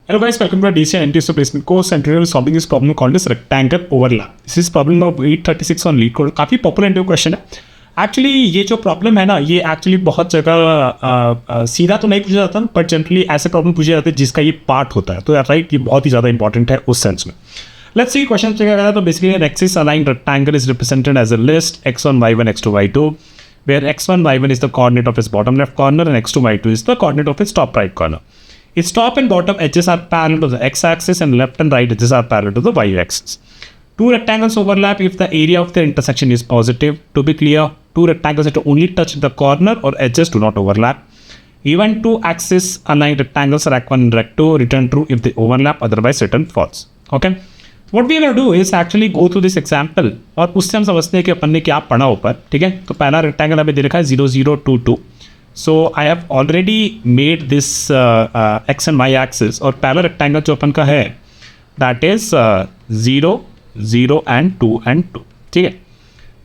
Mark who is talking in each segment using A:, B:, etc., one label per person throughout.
A: Hello guys, welcome to our DC and NTS placement course and today we are solving this problem called as rectangle overlap. This is problem of 836 on lead code. काफ़ी popular interview question है. Actually ये जो problem है ना, ये actually बहुत जगह सीधा तो नहीं पूछा जाता, बट जनरली ऐसे प्रॉब्लम पूछे जाते हैं जिसका ये पार्ट होता है. तो राइट, ये बहुत ही ज़्यादा इंपॉर्टेंट है उस सेंस में. लेट्स सी क्वेश्चन क्या कहता है. तो basically an axis aligned rectangle is represented as a list x1 y1 x2 y2 where x1 y1 is the coordinate of its bottom left corner and x2 y2 is the coordinate of its top right corner. Its top and bottom edges are parallel to the x-axis and left and right edges are parallel to the y-axis. Two rectangles overlap if the area of their intersection is positive. To be clear, two rectangles have to only touch the corner or edges do not overlap. Even two axis aligned rectangles rect 1 and rect 2 return true if they overlap, otherwise return false. Okay? What we are going to do is actually go through this example और उससे हम समझते हैं कि अपन ने क्या पढ़ा ऊपर. ठीक है, तो पहला रेक्टेंगल हमें दे रखा है 0 0 2 2. So I have already made this x and y axis और पहला रेक्टेंगल जो अपन का है that is 0 0 and 2 and 2. ठीक है,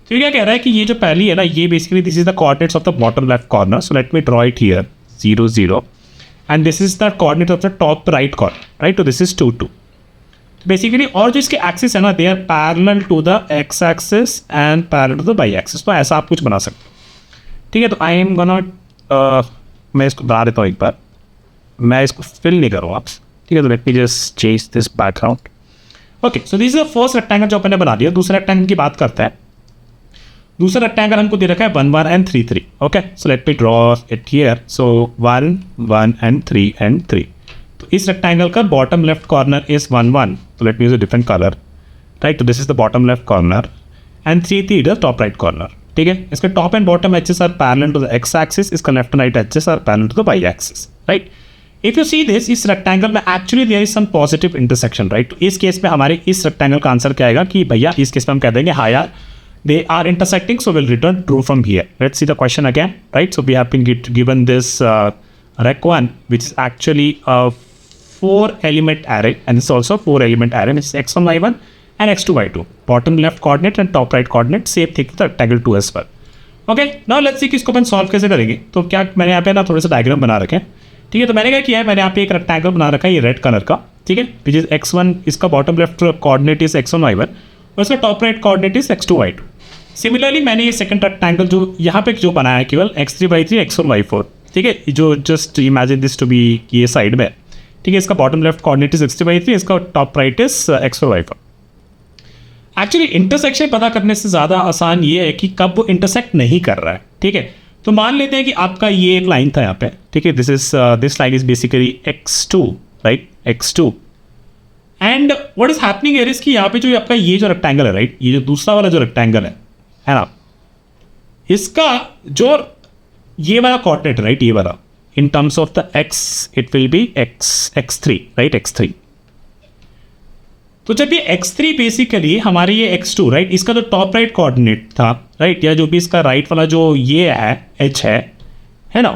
A: तो ये क्या कह रहा है कि ये जो पहली है ना, ये basically this is the coordinates of the bottom left corner. So let me draw it here 0 0 and this is the coordinate of the top right corner, right. तो दिस इज 2 2 बेसिकली. और जो इसके एक्सिस है ना, they are parallel to the x axis and parallel to the Y axis. तो ऐसा आप कुछ बना सकते हो. ठीक है, तो आई एम गोना मैं इसको बना देता हूँ एक बार, मैं इसको फिल नहीं करूँगा आप. ठीक है, तो let me just change this background. Okay, so this is the first rectangle जो अपन ने बना दिया. दूसरा रेक्टेंगल की बात करते हैं. दूसरा रेक्टेंगल हमको दे रखा है 1 1 and 3 3. Okay, so let me draw it here. So 1 1 and 3 and 3. तो इस रेक्टेंगल का बॉटम लेफ्ट कॉर्नर इज 1 1. तो let me use a different colour, right. तो this is the bottom left corner and 3 3 the top right corner. ठीक है, इसके top and bottom edges are parallel to the x axis, इसका left and right edges are parallel to the Y axis, right. If you see this, इस rectangle में actually there is some positive intersection, right. तो इस case में हमारे इस rectangle का answer क्या आएगा कि भैया इस केस में हम कह देंगे हाँ यार they are intersecting, so will return true from here. Let's see the question again, right. So we have been given this rec 1 which is actually a 4 element array and it's also 4 element array. It's x1 y1 and x2 y2, bottom left coordinate and top right coordinate. Same thing with rectangle 2 as well. Okay, now let's see कि इसको अपन solve कैसे करेंगे. तो क्या मैंने यहाँ पे ना थोड़ा सा डायग्राम बना रखे हैं. ठीक है, तो मैंने क्या किया है, मैंने यहाँ पे एक रेक्टेंगल बना रखा है ये रेड कलर का. ठीक है, विच इज x1, इसका bottom left coordinate is x1 y1 और इसका top right coordinate is x2 y2. Similarly मैंने ये सेकंड रेक्टेंगल जो यहाँ पे जो बनाया है केवल x3 y3 x4 y4. ठीक है, जो just imagine this to be ये साइड में. ठीक है, इसका bottom left coordinate is x3 y3, इसका top right is x4 y4. Actually intersection पता करने से ज़्यादा आसान ये है कि कब वो इंटरसेक्ट नहीं कर रहा है. ठीक है, तो मान लेते हैं कि आपका ये एक लाइन था यहाँ पे. ठीक है, this line is basically x2, right, x2. And what is happening here is कि यहाँ पे जो आपका ये जो रेक्टेंगल है, राइट, ये जो दूसरा वाला जो रेक्टेंगल है ना, इसका जो ये वाला कोऑर्डिनेट, राइट, ये वाला in terms of the x it will be x3, right, x3. तो जब ये x3 बेसिकली हमारे ये x2, राइट, इसका जो टॉप राइट कोऑर्डिनेट था, राइट, या जो भी इसका राइट वाला जो ये है एज है ना,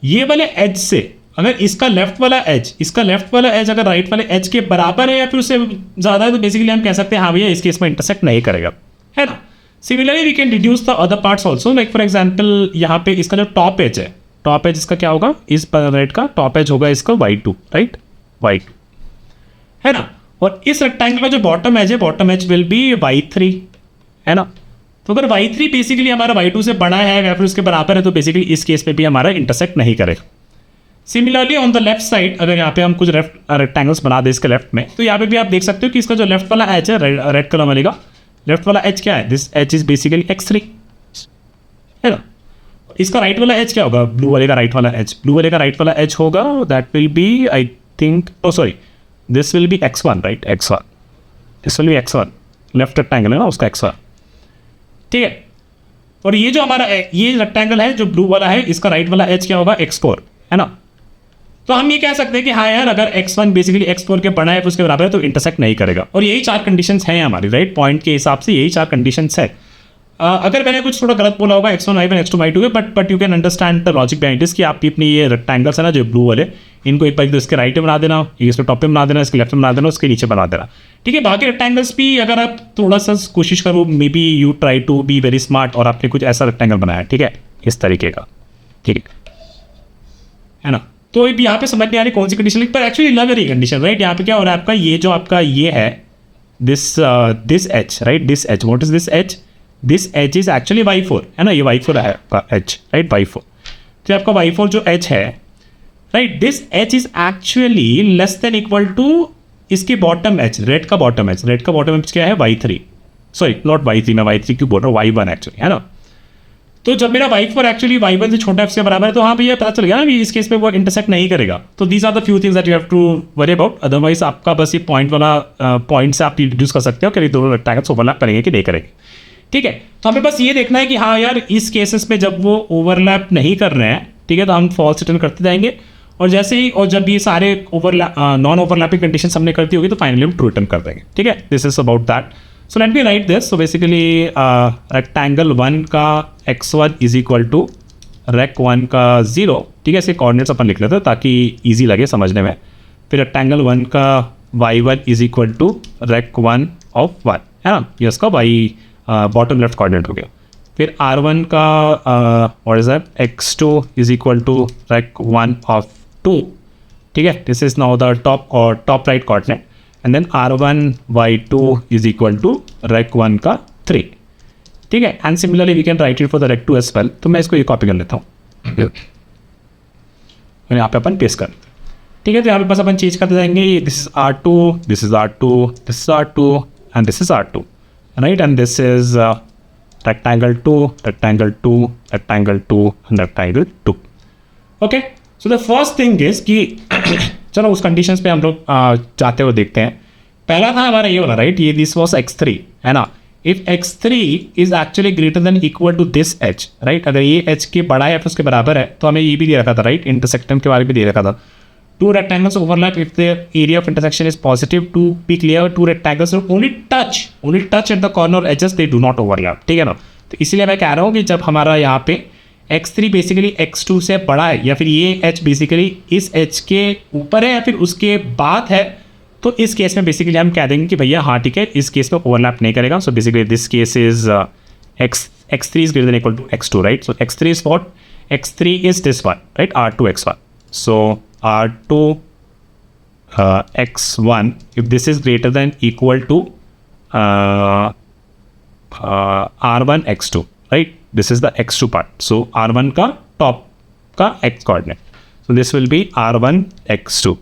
A: ये वाले एज से अगर इसका लेफ्ट वाला एज अगर राइट वाले एज के बराबर है या फिर उससे ज़्यादा है, तो बेसिकली हम कह सकते हैं हाँ भैया इस केस में इंटरसेक्ट नहीं करेगा, है ना. Similarly we can reduce the other parts also. Like for example यहाँ पे इसका जो टॉप एज है, टॉप एज इसका क्या होगा, इस राइट का टॉप एज होगा इसका y2, राइट, y2, है ना. और इस रेक्टेंगल का जो bottom as will be y3, है ना. तो अगर y3 बेसिकली हमारा y2 से बड़ा है या फिर उसके बराबर है, तो बेसिकली इस केस में भी हमारा इंटरसेक्ट नहीं करेगा. Similarly on the left side अगर यहाँ पे हम कुछ रेक्टेंगल्स बना दें इसके लेफ्ट में, तो यहाँ पे भी आप देख सकते हो कि इसका जो लेफ्ट वाला एज है, रेड कलर वाले का लेफ्ट वाला एज क्या है, this as is basically x3, है ना. इसका राइट वाला एज क्या होगा, ब्लू वाले का राइट वाला एज होगा, that will be I think, oh sorry, this will be x1, right, x1. This will be x1, left rectangle है ना उसका x1. ठीक है, और ये जो हमारा ये रेक्टेंगल है जो ब्लू वाला है, इसका राइट वाला एज क्या होगा, x4, है ना. तो हम ये कह सकते हैं कि हाँ यार अगर x1 बेसिकली x4 के बड़ा है फिर उसके बराबर है तो इंटरसेक्ट नहीं करेगा. और यही 4 कंडीशंस हैं हमारी, राइट, पॉइंट के हिसाब से यही 4 कंडीशंस है. अगर मैंने कुछ थोड़ा गलत बोला होगा x1 y1 x2 y2 है, but you can understand the logic behind this कि आप अपनी ये रेक्टेंगल्स है ना जो ब्लू वाले, इनको एक बार इसके राइट में बना देना, इसके टॉप पे बना देना, इसके लेफ्ट में बना देना, उसके नीचे बना देना. ठीक है, बाकी रेक्टेंगल्स भी अगर आप थोड़ा सा कोशिश करो, maybe you try to be very smart और आपने कुछ ऐसा रेक्टेंगल बनाया, ठीक है, इस तरीके का. ठीक है ना, तो यहाँ पे समझ नहीं आ रही कौन सी कंडीशन, पर एक्चुअली लग रही कंडीशन, राइट। यहाँ पे क्या हो रहा है आपका, ये जो आपका ये है this H, right, this H, what is this H, this edge is actually y4 है ना, ये y4 है आपका एच, राइट, y4। तो आपका y4 जो एच है, right, this edge is actually less than equal to इसकी बॉटम एच, रेड का बॉटम एच, रेड का बॉटम एच क्या है y3, सॉरी नॉट y3, मैं y3 क्यों बोल रहा हूँ, y1 एक्चुअली, है ना। तो जब मेरा y4 एक्चुअली y1 से छोटा f से बराबर है, तो हाँ भैया पता चल गया ना कि इस केस में वो इंटरसेक्ट नहीं करेगा। तो these are the few things that you have to worry about, otherwise आपका बस ये पॉइंट वाला पॉइंट से आप डिड्यूस कर सकते हो कि दोनों रेक्टेंगल्स ओवरलैप करेंगे कि नहीं करेंगे, ठीक है। तो हमें बस ये देखना है कि हाँ यार इस केसेस में जब वो ओवरलैप नहीं कर रहे हैं, ठीक है, तो हम फॉल्स रिटर्न करते जाएंगे, और जैसे ही और जब ये सारे नॉन ओवरलैपिंग कंडीशन हमने करती होगी तो फाइनली हम ट्रू रिटर्न कर देंगे, ठीक है। This is about that. So let me right this. So basically rectangle 1 का x1 is equal to rec 1 का 0, ठीक है, इसके कोऑर्डिनेट्स अपन लिख लेते हैं ताकि ईजी लगे समझने में। फिर रेक्टेंगल 1 का y1 is equal to rec 1 of 1, है ना, ये उसका y बॉटम लेफ्ट कोऑर्डिनेट हो गया। फिर r1 का what is that, x2 is equal to rec 1 of 2, ठीक है, this is now the top right coordinate. And then r1 y2 is equal to rec 1 का 3, ठीक है। And similarly we can write it for the rec 2 as well. तो मैं इसको ये copy कर लेता हूँ, यहाँ पे अपन पेस्ट कर, ठीक है। तो यहाँ पे बस अपन चेंज करते जाएंगे, this is r2, this is r2, this is r2 and this is r2, right, and this is rectangle 2, rectangle 2, rectangle 2 and rectangle 2, okay। so the first thing is कि चलो उस कंडीशंस पे हम लोग जाते हुए देखते हैं। पहला था हमारा ये वाला, राइट, ये दिस वाज x3, है ना। If x3 is actually greater than equal to this h, right, अगर ये h के बड़ा है फिर उसके बराबर है, तो हमें ये भी दे रखा था, राइट, इंटरसेक्शन के बारे में दे रखा था। Two rectangles overlap if the area of intersection is positive. To be clear, two rectangles only touch at the corner edges, they do not overlap, ठीक है ना। तो इसीलिए मैं कह रहा हूँ कि जब हमारा यहाँ पे x3 बेसिकली x2 से बड़ा है, या फिर ये h बेसिकली इस h के ऊपर है या फिर उसके बाद है, तो इस केस में बेसिकली हम कह देंगे कि भैया हाँ ठीक है, इस केस में ओवरलैप नहीं करेगा। So basically this case is x3 is greater than equal to x2, right? So x3 is what? x3 is this one, right? r2 x1. So r2 x1, if this is greater than equal to r1 x2, right? This is the x2 part. So r1 का top का x coordinate. So this will be r1 x2.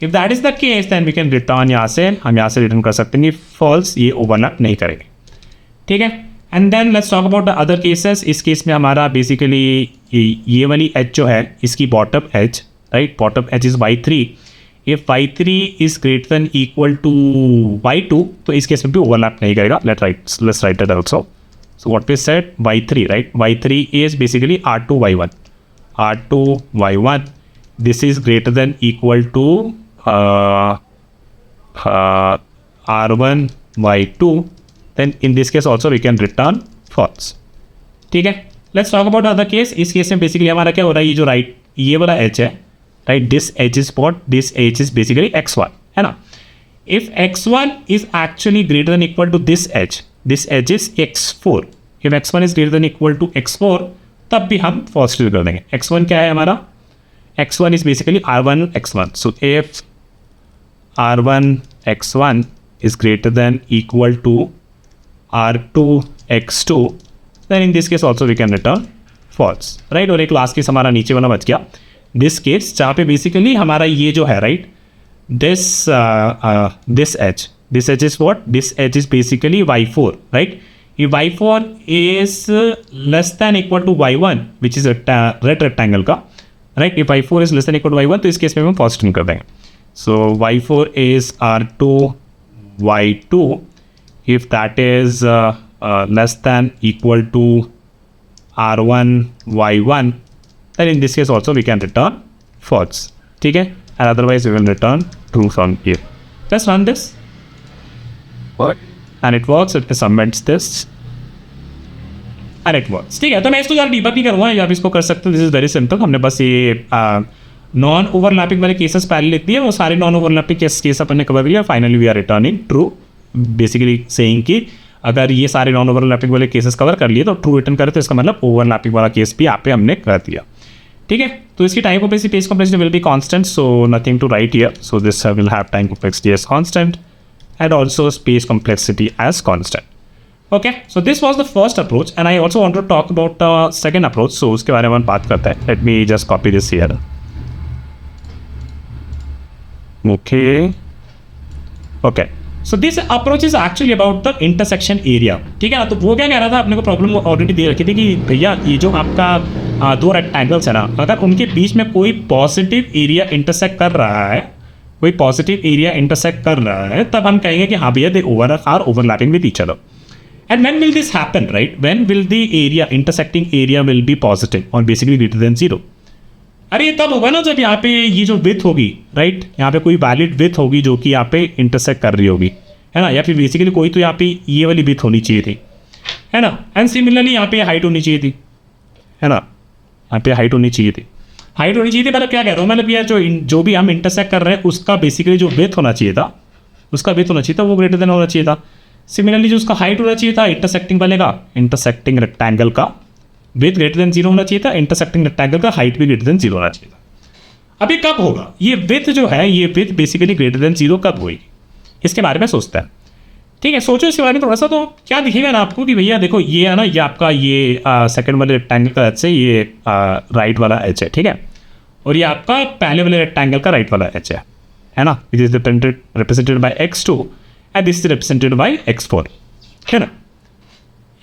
A: If that is the case, then we can return यहाँ से, हम यहाँ से return कर सकते हैं कि false, ये overlap नहीं करेंगे, ठीक है। And then let's talk about the other cases. इस केस में हमारा बेसिकली ये वाली एच जो है इसकी bottom edge, right, bottom edge is y3। If y3 is greater than equal to y2, तो इस केस में भी ओवरलैप नहीं करेगा। Let's write that also. So what we said, y3, right, y3 is basically r2 y1, r2 y1, this is greater than equal to r1 y2, then in this case also we can return false, ठीक है। let's talk about other case। इस case में basically हमारा क्या हो रहा है, ये जो राइट ये वाला h है, right, this h is what, this h is basically x1, है ना। if x1 is actually greater than equal to this h is x4, if x1 is greater than equal to x4, तब भी हम false कर देंगे। x1 क्या है हमारा, x1 is basically r1 x1। so if r1 x1 is greater than equal to r2 x2, then in this case also we can return false, right। और एक लास्ट केस हमारा नीचे वाला बच गया, दिस केस, जहाँ पे बेसिकली हमारा ये जो है, right, this edge is what, this edge is basically y4, right. if y4 is less than equal to y1 which is red rectangle का, right, if y4 is less than equal to y1, तो इस case में हम first कर देंगे। so y4 is r2 y2, if that is less than equal to r1 y1, then in this case also we can return false, ठीक है, and otherwise we will return true from here। let's run this, and it works, it submits this and it works, ठीक है। तो मैं इसको यार debug नहीं करूँगा, या आप इसको कर सकते हो, दिस इज वेरी सिंपल। हमने बस ये नॉन ओवरलैपिंग वाले केसेस पहले लिख दिए, वो सारे नॉन ओवरलैपिंग केस अपन ने कवर किया। Finally we are returning true, basically saying कि अगर ये सारे नॉन ओवरलैपिंग वाले केसेस कवर कर लिए तो ट्रू रिटर्न करे, तो इसका मतलब ओवरलैपिंग वाला केस भी यहाँ पे हमने कर दिया, ठीक है, तो इसकी time complexity page complexity will be constant, so nothing to write here, so this will have time complexity as constant and also space complexity as constant. Okay, so this was the first approach and I also want to talk about the second approach, so उसके बारे में हम बात करते हैं. Let me just copy this here. Okay, so this approach is actually about the intersection area. ठीक है ना, तो वो क्या कह रहा था, अपने को प्रॉब्लम ऑलरेडी दे रखी थी कि भैया ये जो आपका दो रेक्टेंगल्स है ना, अगर उनके बीच में कोई पॉजिटिव एरिया इंटरसेक्ट कर रहा है, कोई पॉजिटिव एरिया इंटरसेक्ट कर रहा है, तब हम कहेंगे कि हाँ भैया they are overlapping with each other. And when will this happen, right, when will the area intersecting area will be positive और बेसिकली ग्रेटर देन जीरो. अरे ये तब होगा ना जब यहाँ पे ये जो विड्थ होगी, राइट, यहाँ पे कोई वैलिड विड्थ होगी जो कि यहाँ पे इंटरसेक्ट कर रही होगी, है ना, या फिर बेसिकली कोई तो यहाँ पे ये वाली विड्थ होनी चाहिए थी, है ना, एंड सिमिलरली यहाँ पे हाइट होनी चाहिए थी, है ना, यहाँ पे हाइट होनी चाहिए थी. हाइट होनी चाहिए थी मतलब क्या कह रहा हूँ, मतलब यार जो भी हम इंटरसेक्ट कर रहे हैं उसका बेसिकली जो विड्थ होना चाहिए था, उसका विड्थ होना चाहिए था, वो ग्रेटर देन होना चाहिए था. सिमिलरली जो उसका हाइट होना चाहिए था इंटरसेक्टिंग वाले का, इंटरसेक्टिंग रेक्टेंगल का विड्थ ग्रेटर देन जीरो होना चाहिए था, इंटरसेक्टिंग रेक्टेंगल का हाइट भी ग्रेटर देन जीरो होना चाहिए था. अभी कब होगा ये विड्थ जो है, ये width basically greater than zero कब होगी, इसके बारे में सोचता है. ठीक है, सोचो इसके बारे में थोड़ा सा, तो क्या दिखेगा ना आपको कि भैया देखो ये है ना, ये आपका ये सेकंड वाले रेक्टेंगल का एच है, ये राइट वाला एच है, ठीक है, और ये आपका पहले वाले रेक्टेंगल का राइट वाला एच है ना, it is represented bye x2 and this is represented bye x4, है ना.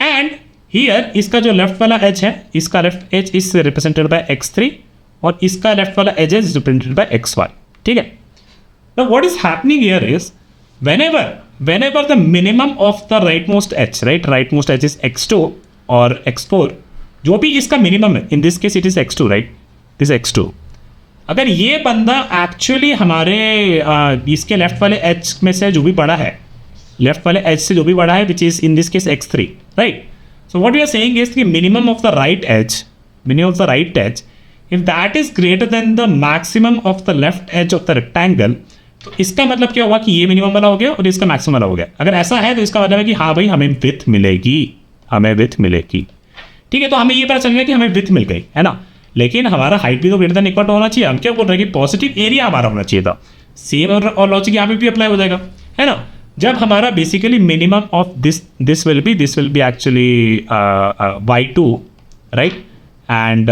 A: एंड हियर इसका जो लेफ्ट वाला एज है, इसका left edge is represented by x3 और इसका लेफ्ट वाला edge is represented by xy. ठीक है, now what is happening here is whenever the minimum of the rightmost edge, rightmost edge is x2 or x4, जो भी इसका minimum है, in this case it is x2, right, this is x2. अगर ये बंदा actually हमारे इसके left वाले एज में से जो भी बड़ा है, लेफ्ट वाले एज से जो भी बड़ा है, which is in this case x3, right. So what we are saying is कि minimum of the right edge, if that is greater than the maximum of the left edge of the rectangle, तो इसका मतलब क्या हुआ कि ये minimum वाला हो गया और इसका मैक्सिमम वाला हो गया. अगर ऐसा है तो इसका मतलब है कि हाँ भाई हमें विड्थ मिलेगी, ठीक है. तो हमें ये पता चल गया कि हमें विड्थ मिल गई, है ना, लेकिन हमारा हाइट भी तो ग्रेटर देन इक्वल टू होना चाहिए. हम क्या बोल रहे हैं कि पॉजिटिव एरिया हमारा होना चाहिए था. सेम और लॉजिक यहाँ पे भी अप्लाई हो जाएगा, है ना. जब हमारा basically minimum of this will be actually y2, right, and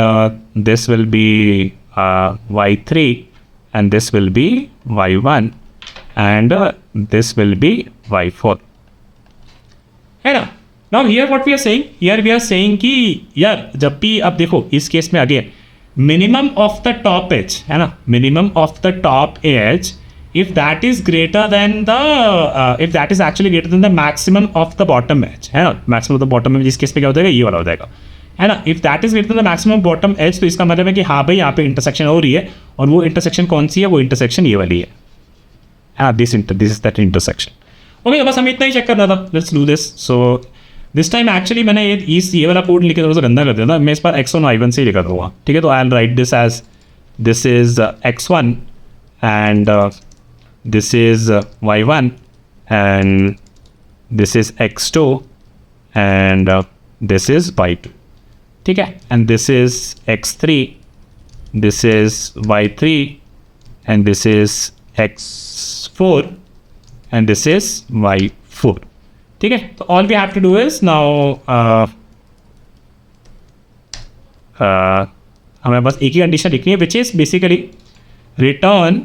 A: this will be y3 and this will be y1 and this will be y4, है ना. Now here what we are saying कि यार जब भी अब देखो इस केस में again minimum of the top edge, है ना, minimum of the top edge, if that is greater than the if that is actually greater than the maximum of the bottom edge, है ना, maximum of the bottom edge, जिस case में क्या हो जाएगा, ये वाला हो जाएगा, है ना. If that is greater than the maximum bottom edge, तो इसका मतलब है कि हाँ भाई यहाँ पे इंटरसेक्शन हो रही है, और वो इंटरसेक्शन कौन सी है, वो इंटरसेक्शन ये वाली है, हाँ, this is that intersection. Okay, तो बस हमें इतना ही चेक करना था. Let's do this. So this time actually मैंने ये वाला कोड लिखे थोड़ा सा गंदा कर दिया था. मैं इस बार x1 y1 से ही लिखा दूँगा, ठीक है. तो I'll write this edge this is x1 and this is y1 and this is x2 and this is y2, ठीक है. And this is x3, this is y3 and this is x4 and this is y4, ठीक है. तो all we have to do is now हमें बस एक ही condition लिखनी है, which is basically return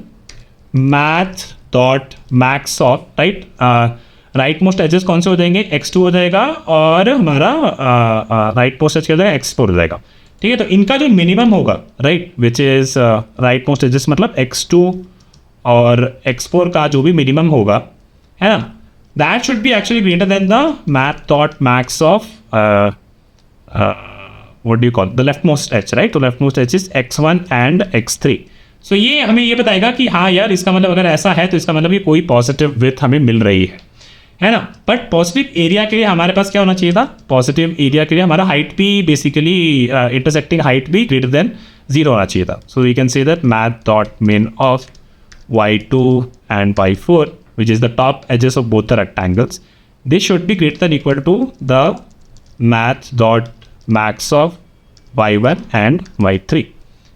A: math dot max of, right, right most edges कौन से हो जाएंगे, x2 हो जाएगा और हमारा राइट मोस्ट एज क्या हो जाएगा, x4 हो जाएगा, ठीक है. तो इनका जो मिनिमम होगा, right, which is right most edges मतलब x2 और x4 का जो भी मिनिमम होगा, है ना, that should be actually greater than the math dot max of what do you call the left most edge, right. तो left most edge is x1 and x3. So ये हमें ये बताएगा कि हाँ यार इसका मतलब अगर ऐसा है तो इसका मतलब ये कोई पॉजिटिव विड्थ हमें मिल रही है ना. बट पॉजिटिव एरिया के लिए हमारे पास क्या होना चाहिए था, पॉजिटिव एरिया के लिए हमारा हाइट भी बेसिकली इंटरसेक्टिंग हाइट भी ग्रेटर देन जीरो होना चाहिए था. So we can say that math dot min of y2 and y4 which is the top edges of both the rectangles, this should be greater than equal to the math dot max of y1 and y3,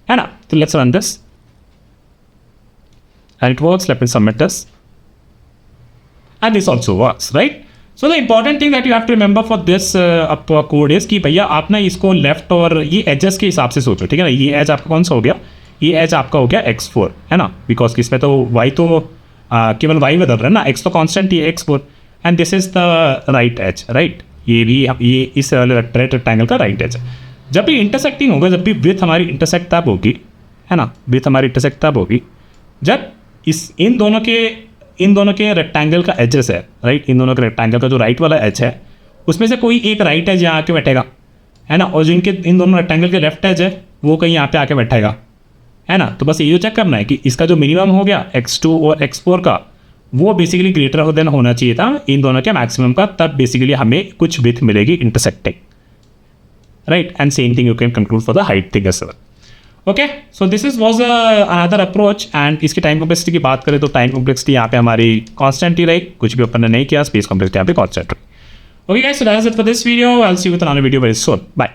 A: है ना. तो let's run this and it works. Let me submit this and this also works, right? So the important thing that you have to remember for this code is कि भैया आप ना इसको left और ये एजेस के हिसाब से सोचो, ठीक है ना. ये एज आपका कौन सा हो गया, ये एज आपका हो गया x4, है ना, बिकॉज इसमें तो y तो केवल y बदल रहा है ना, x तो कांस्टेंट, ये x4 and this is the right edge, right. ये भी ये इस रेक्टेंगल का राइट एज है. जब भी इंटरसेक्टिंग होगा, जब भी विथ हमारी इंटरसेक्ट तब होगी, है ना, विथ हमारी इंटरसेक्ट तब होगी जब इन दोनों के रेक्टेंगल का एजेस है, राइट. इन दोनों के रेक्टेंगल का जो राइट वाला एज है उसमें से कोई एक राइट एज यहाँ आके बैठेगा, है ना, और जिनके इन दोनों रेक्टेंगल के लेफ्ट एज है वो कहीं यहाँ पे आके बैठेगा, है ना. तो बस ये जो चेक करना है कि इसका जो मिनिमम हो गया x2 और x4 का, वो बेसिकली ग्रेटर देन होना चाहिए था इन दोनों के मैक्सिमम का, तब बेसिकली हमें कुछ विथ मिलेगी intersecting, right. And same thing you can conclude for the height thing as well. Okay, so this is was another approach. And इसकी टाइम कॉम्प्लेक्सिटी की बात करें तो टाइम कॉम्प्लेक्सिटी यहाँ पे हमारी कांस्टेंट ही रही, कुछ भी अपन ने नहीं किया. स्पेस कॉम्प्लेक्सिटी यहाँ पे कांस्टेंट रही. Okay guys, so that's it for this video. I will see you with another video very soon. Bye.